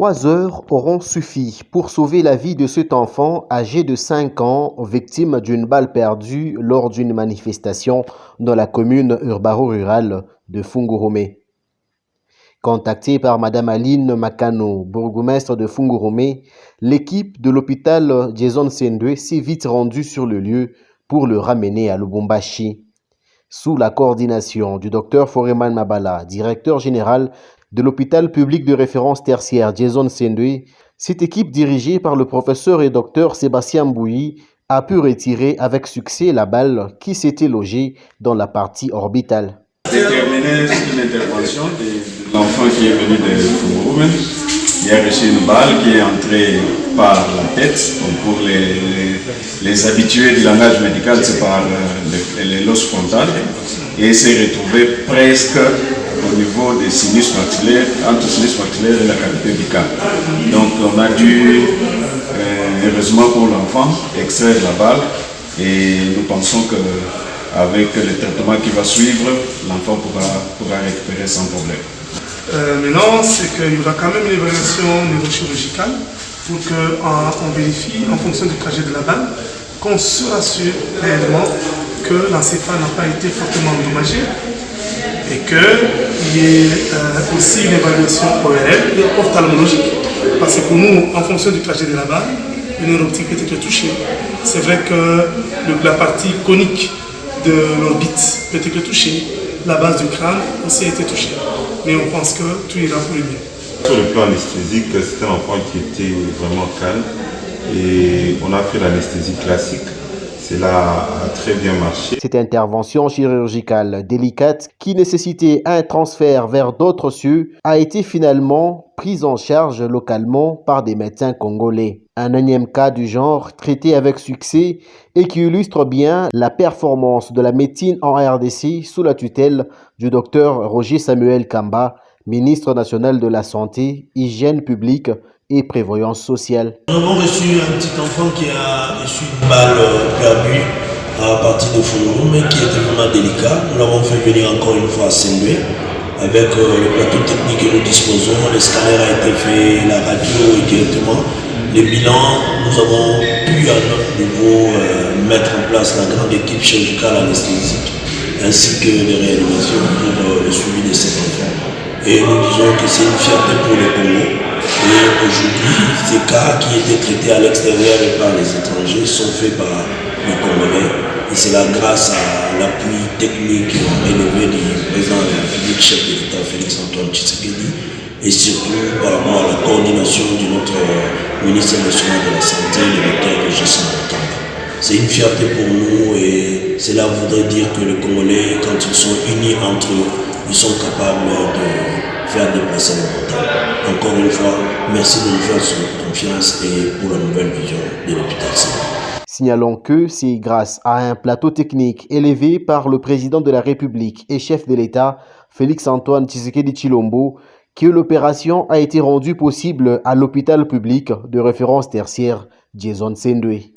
3 heures auront suffi pour sauver la vie de cet enfant âgé de 5 ans, victime d'une balle perdue lors d'une manifestation dans la commune urbano-rurale de Fungurumé. Contactée par Madame Aline Makano, bourgmestre de Fungurumé, l'équipe de l'hôpital Jason Sendwe s'est vite rendue sur le lieu pour le ramener à Lubumbashi. Sous la coordination du Dr Foreman Mabala, directeur général de l'hôpital public de référence tertiaire Jason Sendwe, cette équipe dirigée par le professeur et docteur Sébastien Mbouyi a pu retirer avec succès la balle qui s'était logée dans la partie orbitale. J'ai terminé une intervention de l'enfant qui est venu de Fungurumé. Il a reçu une balle qui est entrée par la tête. Pour les habitués du langage médical, c'est par l'os frontal. Et s'est retrouvé presque au niveau des sinus maxillaires, entre le sinus maxillaire et la cavité buccale. Donc on a dû, heureusement pour l'enfant, extraire la balle. Et nous pensons qu'avec le traitement qui va suivre, l'enfant pourra récupérer sans problème. Maintenant, c'est qu'il y aura quand même une évaluation neurochirurgicale pour qu'on vérifie, en fonction du trajet de la balle, qu'on se rassure réellement que l'encéphale n'a pas été fortement endommagé et qu'il y ait aussi une évaluation ORL et ophtalmologique. Parce que pour nous, en fonction du trajet de la balle, le nerf optique peut être touché. C'est vrai que la partie conique de l'orbite peut être touchée, la base du crâne aussi a été touchée. Mais on pense que tout ira pour le mieux. Sur le plan anesthésique, c'était un enfant qui était vraiment calme et on a fait l'anesthésie classique. Cela a très bien marché. Cette intervention chirurgicale délicate qui nécessitait un transfert vers d'autres cieux a été finalement prise en charge localement par des médecins congolais. Un énième cas du genre traité avec succès et qui illustre bien la performance de la médecine en RDC sous la tutelle du docteur Roger Samuel Kamba, ministre national de la Santé, Hygiène publique et prévoyance sociale. Nous avons reçu un petit enfant qui a reçu une balle perdue à partir de Fungurumé, qui était vraiment délicat. Nous l'avons fait venir encore une fois à Sendwe avec le plateau technique que nous disposons. Le scanner a été fait, la radio et directement. Les bilans, nous avons pu à notre niveau mettre en place la grande équipe chirurgicale anesthésique ainsi que les réanimations pour le suivi de cet enfant. Et nous disons que c'est une fierté pour le Congo. Et aujourd'hui, ces cas qui étaient traités à l'extérieur et par les étrangers sont faits par les Congolais. Et c'est là grâce à l'appui technique élevé du président de la République, chef de l'État Félix Antoine Tshisekedi, et surtout par rapport à la coordination de notre ministre national de la Santé, le docteur Roger Samuel Kamba. C'est une fierté pour nous et cela voudrait dire que les Congolais, quand ils sont unis entre eux, ils sont capables de faire déplacer le mental. Encore une fois, merci de nous faire confiance et pour la nouvelle vision de l'hôpital. Signalons que c'est grâce à un plateau technique élevé par le président de la République et chef de l'État, Félix Antoine Tshisekedi Tshilombo, que l'opération a été rendue possible à l'hôpital public de référence tertiaire Jason Sendwe.